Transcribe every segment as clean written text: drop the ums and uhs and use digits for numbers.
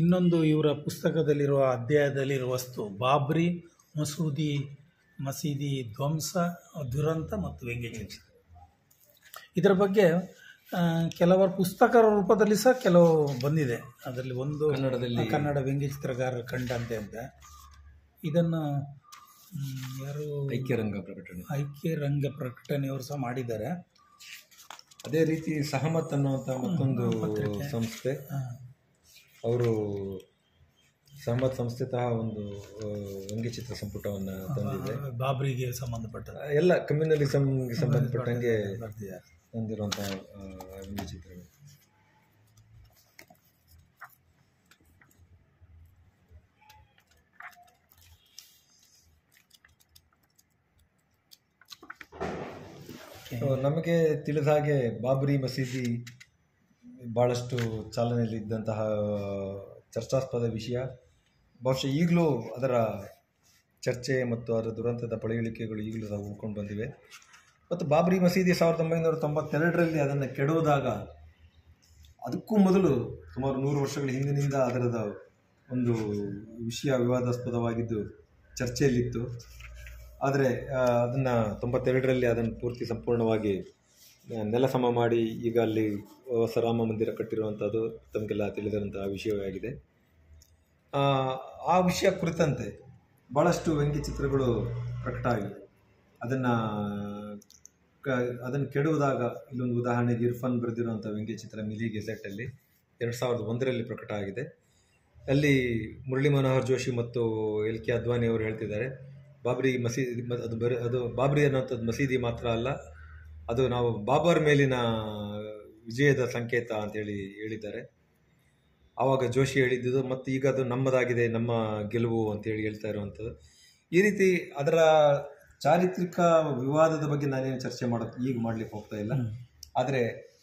ಇನ್ನೊಂದು ಇವರ ಪುಸ್ತಕದಲ್ಲಿರುವ ಅಧ್ಯಾಯದಲ್ಲಿರುವ ವಸ್ತು ಬಾಬ್ರಿ ಮಸೀದಿ ಧ್ವಂಸ, ದುರಂತ ಮತ್ತು ವ್ಯಂಗ್ಯಚಿತ್ರ. ಇದರ ಬಗ್ಗೆ ಕೆಲವರು ಪುಸ್ತಕ ರೂಪದಲ್ಲಿ ಸಹ ಕೆಲವು ಬಂದಿದೆ. ಅದರಲ್ಲಿ ಒಂದು ಕನ್ನಡ ವ್ಯಂಗ್ಯಚಿತ್ರಗಾರರ ಕಂಡಂತೆ ಅಂತ. ಇದನ್ನು ಯಾರು ಐಕ್ಯರಂಗ ಪ್ರಕಟಣೆಯವರು ಸಹ ಮಾಡಿದ್ದಾರೆ. ಅದೇ ರೀತಿ ಸಹಮತ್ ಅನ್ನುವಂಥ ಮತ್ತೊಂದು ಸಂಸ್ಥೆ, ಅವರು ಸಹಮತ್ ಸಂಸ್ಥೆ ತಹ ಒಂದು ವ್ಯಂಗ್ಯಚಿತ್ರ ಸಂಪುಟವನ್ನು ತಂದಿದೆ. ಬಾಬ್ರಿಗೆ ಸಂಬಂಧಪಟ್ಟ ಎಲ್ಲ ಕಮ್ಯುನಲಿಸಮ್ಗೆ ಸಂಬಂಧಪಟ್ಟಂಗೆ ತಂದಿರುವಂಥ ವ್ಯಂಗ್ಯಚಿತ್ರಗಳು. ನಮಗೆ ತಿಳಿದ ಹಾಗೆ ಬಾಬ್ರಿ ಮಸೀದಿ ಭಾಳಷ್ಟು ಚಾಲನೆಯಲ್ಲಿ ಇದ್ದಂತಹ ಚರ್ಚಾಸ್ಪದ ವಿಷಯ. ಬಹುಶಃ ಈಗಲೂ ಅದರ ಚರ್ಚೆ ಮತ್ತು ಅದರ ದುರಂತದ ಪಳೆಯುಳಿಕೆಗಳು ಈಗಲೂ ನಾವು ಉಳ್ಕೊಂಡು ಬಂದಿವೆ. ಮತ್ತು ಬಾಬ್ರಿ ಮಸೀದಿ 1992ರಲ್ಲಿ ಅದನ್ನು ಕೆಡವುದಾಗ, ಅದಕ್ಕೂ ಮೊದಲು ಸುಮಾರು 100 ವರ್ಷಗಳ ಹಿಂದಿನಿಂದ ಅದರದ ಒಂದು ವಿಷಯ ವಿವಾದಾಸ್ಪದವಾಗಿದ್ದು ಚರ್ಚೆಯಲ್ಲಿತ್ತು. ಆದರೆ ಅದನ್ನು 92ರಲ್ಲಿ ಅದನ್ನು ಪೂರ್ತಿ ಸಂಪೂರ್ಣವಾಗಿ ನೆಲಸಮ ಮಾಡಿ ಈಗ ಅಲ್ಲಿ ಹೊಸ ರಾಮ ಮಂದಿರ ಕಟ್ಟಿರುವಂಥದ್ದು ತಮಗೆಲ್ಲ ತಿಳಿದಿರುವಂತಹ ವಿಷಯವೇ ಆಗಿದೆ. ಆ ವಿಷಯ ಕುರಿತಂತೆ ಭಾಳಷ್ಟು ವ್ಯಂಗ್ಯಚಿತ್ರಗಳು ಪ್ರಕಟ ಆಗಿವೆ. ಅದನ್ನು ಕೆಡುವುದಾಗ ಇಲ್ಲೊಂದು ಉದಾಹರಣೆಗೆ ಇರ್ಫಾನ್ ಬರೆದಿರುವಂಥ ವ್ಯಂಗ್ಯಚಿತ್ರ ಮಿಲಿ ಗೆಜೆಟಲ್ಲಿ 2001ರಲ್ಲಿ ಪ್ರಕಟ ಆಗಿದೆ. ಅಲ್ಲಿ ಮುರಳಿ ಮನೋಹರ್ ಜೋಶಿ ಮತ್ತು LK ಅದ್ವಾನಿ ಅವರು ಹೇಳ್ತಿದ್ದಾರೆ, ಬಾಬ್ರಿ ಮಸೀದಿ ಅದು ಬಾಬ್ರಿ ಅನ್ನೋಂಥದ್ದು ಮಸೀದಿ ಮಾತ್ರ ಅಲ್ಲ, ಅದು ನಾವು ಬಾಬರ್ ಮೇಲಿನ ವಿಜಯದ ಸಂಕೇತ ಅಂತೇಳಿ ಹೇಳಿದ್ದಾರೆ. ಆವಾಗ ಜೋಶಿ ಹೇಳಿದ್ದು ಮತ್ತು ಈಗ ಅದು ನಮ್ಮದಾಗಿದೆ, ನಮ್ಮ ಗೆಲುವು ಅಂತೇಳಿ ಹೇಳ್ತಾ ಇರುವಂಥದ್ದು. ಈ ರೀತಿ ಅದರ ಚಾರಿತ್ರಿಕ ವಿವಾದದ ಬಗ್ಗೆ ನಾನೇನು ಚರ್ಚೆ ಈಗ ಮಾಡಲಿಕ್ಕೆ ಹೋಗ್ತಾ ಇಲ್ಲ. ಆದರೆ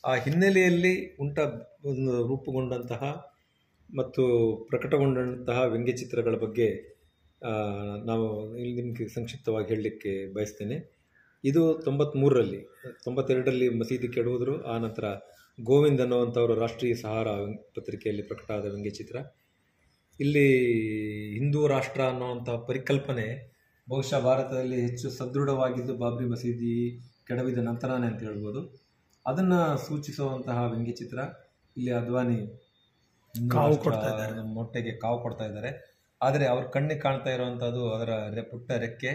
ಆ ಹಿನ್ನೆಲೆಯಲ್ಲಿ ಒಂದು ರೂಪುಗೊಂಡಂತಹ ಮತ್ತು ಪ್ರಕಟಗೊಂಡಂತಹ ವ್ಯಂಗ್ಯಚಿತ್ರಗಳ ಬಗ್ಗೆ ನಾವು ಇಲ್ಲಿ ನಿಮಗೆ ಸಂಕ್ಷಿಪ್ತವಾಗಿ ಹೇಳಲಿಕ್ಕೆ ಬಯಸ್ತೇನೆ. ಇದು 92ರಲ್ಲಿ ಮಸೀದಿ ಕೆಡುವುದರು. ಆ ನಂತರ ಗೋವಿಂದ್ ಅನ್ನುವಂಥವರು ರಾಷ್ಟ್ರೀಯ ಸಹಾರಾ ಪತ್ರಿಕೆಯಲ್ಲಿ ಪ್ರಕಟ ಆದ ವ್ಯಂಗ್ಯಚಿತ್ರ. ಇಲ್ಲಿ ಹಿಂದೂ ರಾಷ್ಟ್ರ ಅನ್ನುವಂಥ ಪರಿಕಲ್ಪನೆ ಬಹುಶಃ ಭಾರತದಲ್ಲಿ ಹೆಚ್ಚು ಸದೃಢವಾಗಿದ್ದು ಬಾಬ್ರಿ ಮಸೀದಿ ಕೆಡವಿದ ನಂತರನೇ ಅಂತ ಹೇಳ್ಬೋದು. ಅದನ್ನು ಸೂಚಿಸುವಂತಹ ವ್ಯಂಗ್ಯಚಿತ್ರ. ಇಲ್ಲಿ ಅದ್ವಾನಿ ಮೊಟ್ಟೆಗೆ ಕಾವು ಕೊಡ್ತಾ ಇದ್ದಾರೆ. ಆದರೆ ಅವ್ರ ಕಣ್ಣಿಗೆ ಕಾಣ್ತಾ ಇರುವಂಥದ್ದು ಅದರ ಪುಟ್ಟ ರೆಕ್ಕೆ,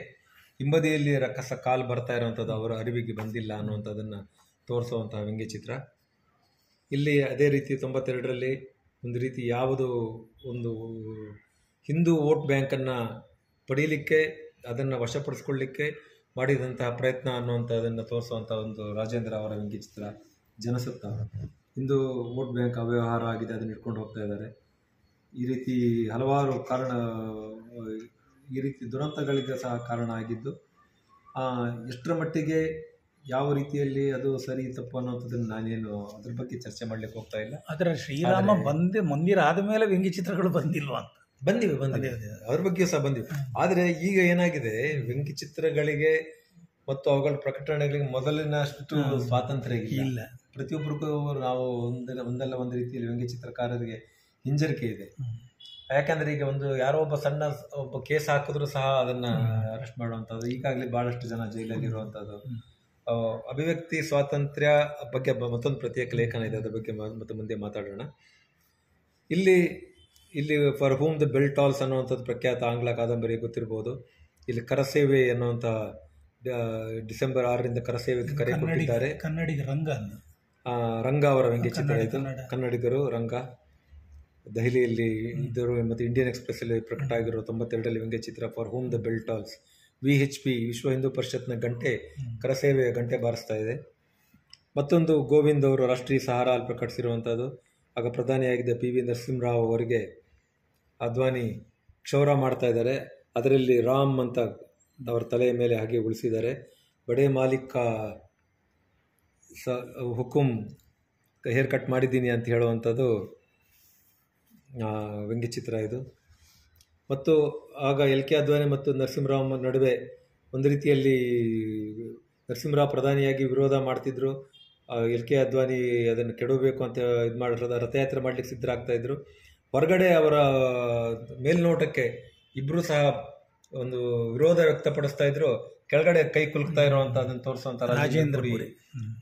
ಹಿಂಬದಿಯಲ್ಲಿ ರಕ್ಕಸ ಕಾಲು ಬರ್ತಾ ಇರುವಂಥದ್ದು ಅವರ ಅರಿವಿಗೆ ಬಂದಿಲ್ಲ ಅನ್ನುವಂಥದ್ದನ್ನು ತೋರಿಸುವಂತಹ ವ್ಯಂಗ್ಯಚಿತ್ರ. ಇಲ್ಲಿ ಅದೇ ರೀತಿ 92ರಲ್ಲಿ ಒಂದು ರೀತಿ ಒಂದು ಹಿಂದೂ ವೋಟ್ ಬ್ಯಾಂಕನ್ನು ಪಡೀಲಿಕ್ಕೆ, ಅದನ್ನು ವಶಪಡಿಸ್ಕೊಳ್ಳಿಕ್ಕೆ ಮಾಡಿದಂತಹ ಪ್ರಯತ್ನ ಅನ್ನುವಂಥದ್ದನ್ನು ತೋರಿಸುವಂಥ ಒಂದು ರಾಜೇಂದ್ರ ಅವರ ವ್ಯಂಗ್ಯಚಿತ್ರ ಜನಸತ್ತ. ಹಿಂದೂ ವೋಟ್ ಬ್ಯಾಂಕ್ ಅವ್ಯವಹಾರ ಆಗಿದೆ, ಅದನ್ನು ಇಟ್ಕೊಂಡು ಹೋಗ್ತಾ ಇದ್ದಾರೆ. ಈ ರೀತಿ ಹಲವಾರು ಈ ರೀತಿ ದುರಂತಗಳಿಗೆ ಸಹ ಕಾರಣ ಆಗಿದ್ದು, ಎಷ್ಟರ ಮಟ್ಟಿಗೆ ಯಾವ ರೀತಿಯಲ್ಲಿ ಅದು ಸರಿ ತಪ್ಪು ಅನ್ನೋಂಥದ್ದನ್ನು ನಾನೇನು ಅದ್ರ ಬಗ್ಗೆ ಚರ್ಚೆ ಮಾಡ್ಲಿಕ್ಕೆ ಹೋಗ್ತಾ ಇಲ್ಲ. ಅದರ ಶ್ರೀರಾಮ ಮಂದಿರ ಆದಮೇಲೆ ವ್ಯಂಗ್ಯಚಿತ್ರಗಳು ಬಂದಿಲ್ವಾ ಅಂತ ಬಂದಿವೆ ಅದ್ರ ಬಗ್ಗೆ ಸಹ ಬಂದಿವೆ. ಆದರೆ ಈಗ ಏನಾಗಿದೆ, ವ್ಯಂಗ್ಯಚಿತ್ರಗಳಿಗೆ ಮತ್ತು ಅವುಗಳ ಪ್ರಕಟಣೆಗಳಿಗೆ ಮೊದಲಿನಷ್ಟು ಸ್ವಾತಂತ್ರ್ಯ ಇಲ್ಲ. ಪ್ರತಿಯೊಬ್ಬರಿಗೂ ನಾವು ಒಂದಲ್ಲ ಒಂದು ರೀತಿಯಲ್ಲಿ ವ್ಯಂಗ್ಯಚಿತ್ರಕಾರರಿಗೆ ಹಿಂಜರಿಕೆ ಇದೆ. ಯಾಕಂದ್ರೆ ಈಗ ಯಾರೋ ಒಬ್ಬ ಕೇಸ್ ಹಾಕಿದ್ರು ಸಹ ಅದನ್ನ ಅರೆಸ್ಟ್ ಮಾಡುವಂಥದ್ದು, ಈಗಾಗಲೇ ಬಹಳಷ್ಟು ಜನ ಜೈಲಲ್ಲಿರುವಂಥದ್ದು. ಅಭಿವ್ಯಕ್ತಿ ಸ್ವಾತಂತ್ರ್ಯ ಬಗ್ಗೆ ಮತ್ತೊಂದು ಪ್ರತ್ಯೇಕ ಲೇಖನ ಇದೆ, ಅದ್ರ ಬಗ್ಗೆ ಮತ್ತೆ ಮುಂದೆ ಮಾತಾಡೋಣ. ಇಲ್ಲಿ ಫಾರ್ ಹೋಮ್ ದ ಬೆಲ್ ಟಾಲ್ಸ್ ಅನ್ನುವಂಥದ್ದು ಪ್ರಖ್ಯಾತ ಆಂಗ್ಲ ಕಾದಂಬರಿ ಗೊತ್ತಿರ್ಬೋದು. ಇಲ್ಲಿ ಕರಸೇವೆ ಅನ್ನುವಂಥ ಡಿಸೆಂಬರ್ 6ರಿಂದ ಕರಸೇವೆಗೆ ಕರೆ ಕೊಟ್ಟಿದ್ದಾರೆ. ಕನ್ನಡಿಗ ರಂಗ ಅವರ ವ್ಯಂಗ್ಯಚಿತ್ರ ಇದು. ಕನ್ನಡಿಗರು ರಂಗ ದೆಹಲಿಯಲ್ಲಿ ಇದ್ದರು. ಮತ್ತು ಇಂಡಿಯನ್ ಎಕ್ಸ್ಪ್ರೆಸ್ ಅಲ್ಲಿ ಪ್ರಕಟ ಆಗಿರೋ 92ರಲ್ಲಿ ವ್ಯಂಗ್ಯಚಿತ್ರ for whom the bell tolls. VHP Vishwa Hindu ಪರಿಷತ್ನ ಗಂಟೆ, ಕರಸೇವೆಯ ಗಂಟೆ ಬಾರಿಸ್ತಾ ಇದೆ. ಮತ್ತೊಂದು ಗೋವಿಂದ್ ಅವರು ರಾಷ್ಟ್ರೀಯ ಸಹಾರಾ ಅಲ್ಲಿ ಪ್ರಕಟಿಸಿರುವಂಥದ್ದು. ಆಗ ಪ್ರಧಾನಿಯಾಗಿದ್ದ PV ನರಸಿಂಹರಾವ್ ಅವರಿಗೆ ಅದ್ವಾನಿ ಕ್ಷೌರ ಮಾಡ್ತಾ ಇದ್ದಾರೆ. ಅದರಲ್ಲಿ ರಾಮ್ ಅಂತ ಅವರ ತಲೆಯ ಮೇಲೆ ಹಾಗೆ ಉಳಿಸಿದ್ದಾರೆ. ಬಡೇ ಮಾಲಿಕ ಹುಕುಂ ಹೇರ್ ಕಟ್ ಮಾಡಿದ್ದೀನಿ ಅಂತ ಹೇಳುವಂಥದ್ದು ವ್ಯಂಗ್ಯಚಿತ್ರ ಇದು. ಮತ್ತು ಆಗ LK ಅದ್ವಾನಿ ಮತ್ತು ನರಸಿಂಹರಾವ್ ನಡುವೆ ಒಂದು ರೀತಿಯಲ್ಲಿ ನರಸಿಂಹರಾವ್ ಪ್ರಧಾನಿಯಾಗಿ ವಿರೋಧ ಮಾಡ್ತಿದ್ರು. LK ಅದ್ವಾನಿ ಅದನ್ನು ಕೆಡವಬೇಕು ಅಂತ ಇದು ಮಾಡಿರೋದು, ರಥಯಾತ್ರೆ ಮಾಡಲಿಕ್ಕೆ ಸಿದ್ಧರಾಗ್ತಾ ಇದ್ರು. ಹೊರಗಡೆ ಅವರ ಮೇಲ್ನೋಟಕ್ಕೆ ಇಬ್ರು ಸಹ ಒಂದು ವಿರೋಧ ವ್ಯಕ್ತಪಡಿಸ್ತಾ ಇದ್ರು, ಕೆಳಗಡೆ ಕೈ ಕುಲುಕ್ತಾ ಇರುವಂತ ಅದನ್ನು ತೋರಿಸುವಂತ ರಾಜೇಂದ್ರ ಪುರಿ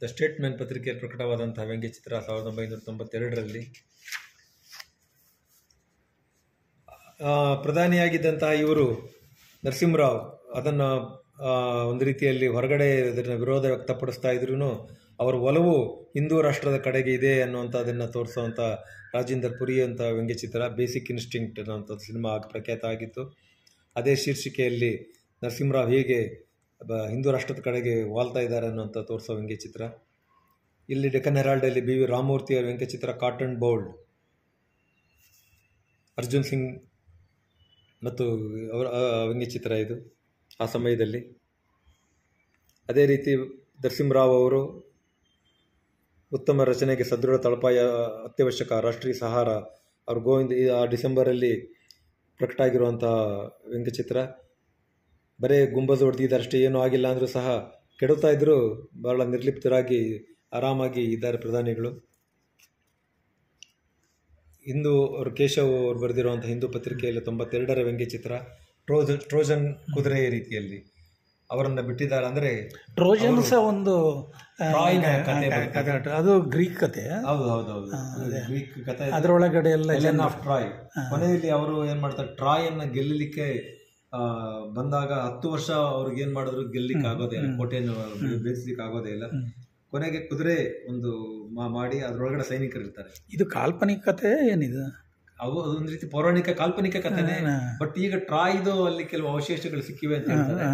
ದ ಸ್ಟೇಟ್ಮೆನ್ ಪತ್ರಿಕೆಯಲ್ಲಿ ಪ್ರಕಟವಾದಂತಹ ವ್ಯಂಗ್ಯಚಿತ್ರ 1992ರಲ್ಲಿ. ಪ್ರಧಾನಿಯಾಗಿದ್ದಂತಹ ಇವರು ನರಸಿಂಹರಾವ್ ಅದನ್ನು ಒಂದು ರೀತಿಯಲ್ಲಿ ಹೊರಗಡೆ ಅದನ್ನ ವಿರೋಧ ವ್ಯಕ್ತಪಡಿಸ್ತಾ ಇದ್ರು ಅವರ ಒಲವು ಹಿಂದೂ ರಾಷ್ಟ್ರದ ಕಡೆಗೆ ಇದೆ ಅನ್ನುವಂಥದ್ದನ್ನು ತೋರಿಸುವಂಥ ರಾಜೇಂದ್ರ ಪುರಿ ಅಂತ ವ್ಯಂಗ್ಯಚಿತ್ರ ಬೇಸಿಕ್ ಇನ್ಸ್ಟಿಂಕ್ಟ್ ಅನ್ನೋಂಥ ಸಿನಿಮಾ ಪ್ರಖ್ಯಾತ ಆಗಿತ್ತು. ಅದೇ ಶೀರ್ಷಿಕೆಯಲ್ಲಿ ನರಸಿಂಹರಾವ್ ಹೇಗೆ ಹಿಂದೂ ರಾಷ್ಟ್ರದ ಕಡೆಗೆ ವಾಲ್ತಾ ಇದ್ದಾರೆ ಅನ್ನೋಂಥ ತೋರಿಸೋ ವ್ಯಂಗ್ಯಚಿತ್ರ. ಇಲ್ಲಿ ಡೆಕ್ಕನ್ ಹೆರಾಲ್ಡಲ್ಲಿ ಬಿ ವಿ ರಾಮಮೂರ್ತಿ ಅವರ ವ್ಯಂಗ್ಯಚಿತ್ರ ಕಾಟನ್ ಬೌಲ್ಡ್, ಅರ್ಜುನ್ ಸಿಂಗ್ ಮತ್ತು ಅವರ ವ್ಯಂಗ್ಯಚಿತ್ರ ಇದು ಆ ಸಮಯದಲ್ಲಿ. ಅದೇ ರೀತಿ ನರಸಿಂಹರಾವ್ ಅವರು ಉತ್ತಮ ರಚನೆಗೆ ಸದೃಢ ತಳಪಾಯ ಅತ್ಯವಶ್ಯಕ, ರಾಷ್ಟ್ರೀಯ ಸಹಾರ, ಅವರು ಗೋವಿಂದ ಆ ಡಿಸೆಂಬರಲ್ಲಿ ಪ್ರಕಟ ಆಗಿರುವಂತಹ ವ್ಯಂಗ್ಯಚಿತ್ರ. ಬರೇ ಗುಂಬಜ್ ಹೊಡೆದಿದ್ದಾರಷ್ಟೇ, ಏನೂ ಆಗಿಲ್ಲ ಅಂದರೂ ಸಹ ಕೆಡುತ್ತಾ ಇದ್ದರೂ ಬಹಳ ನಿರ್ಲಿಪ್ತರಾಗಿ ಆರಾಮಾಗಿ ಇದ್ದಾರೆ ಪ್ರಧಾನಿಗಳು. ಹಿಂದೂ ಅವರು ಕೇಶವ್ ಅವರು ಬರೆದಿರುವಂಥ ಹಿಂದೂ ಪತ್ರಿಕೆಯಲ್ಲಿ 92ರ ವ್ಯಂಗ್ಯಚಿತ್ರ ಟ್ರೋಜನ್ ಕುದುರೆ ರೀತಿಯಲ್ಲಿ ಅವರನ್ನು ಬಿಟ್ಟಿದ್ದಾರೆ. ಅಂದರೆ ಟ್ರೋಜನ್ ಸಹ ಒಂದು ಅದು ಗ್ರೀಕ್ ಕತೆ. ಹೌದು ಹೌದು ಹೌದು, ಗ್ರೀಕ್ ಕತೆ. ಅದರೊಳಗಡೆ ಎಲ್ಲ ಆಫ್ ಟ್ರಾಯ್. ಕೊನೆಯಲ್ಲಿ ಅವರು ಏನ್ ಮಾಡ್ತಾರೆ, ಟ್ರಾಯ್ ಅನ್ನ ಗೆಲ್ಲಲಿಕ್ಕೆ ಬಂದಾಗ 10 ವರ್ಷ ಅವ್ರಿಗೆ ಏನ್ ಮಾಡಿದ್ರು ಗೆಲ್ಲಿಕ್ಕೆ ಆಗೋದೇ ಇಲ್ಲ, ಕೋಟೆಯನ್ನು ಬೇಯಿಸ್ಲಿಕ್ಕೆ ಆಗೋದೇ ಇಲ್ಲ. ಕೊನೆಗೆ ಕುದುರೆ ಒಂದು ಮಾಡಿ ಅದರೊಳಗಡೆ ಸೈನಿಕರು ಇರ್ತಾರೆ. ಇದು ಕಾಲ್ಪನಿಕ ಕತೆ ಏನಿದೆ? ಅದೊಂದು ರೀತಿ ಪೌರಾಣಿಕ ಕಾಲ್ಪನಿಕ ಕಥೆನೇ. ಬಟ್ ಈಗ ಟ್ರಾಯ್ದು ಅಲ್ಲಿ ಕೆಲವು ಅವಶೇಷಗಳು ಸಿಕ್ಕಿವೆ ಅಂತ ಹೇಳ್ತಾರೆ.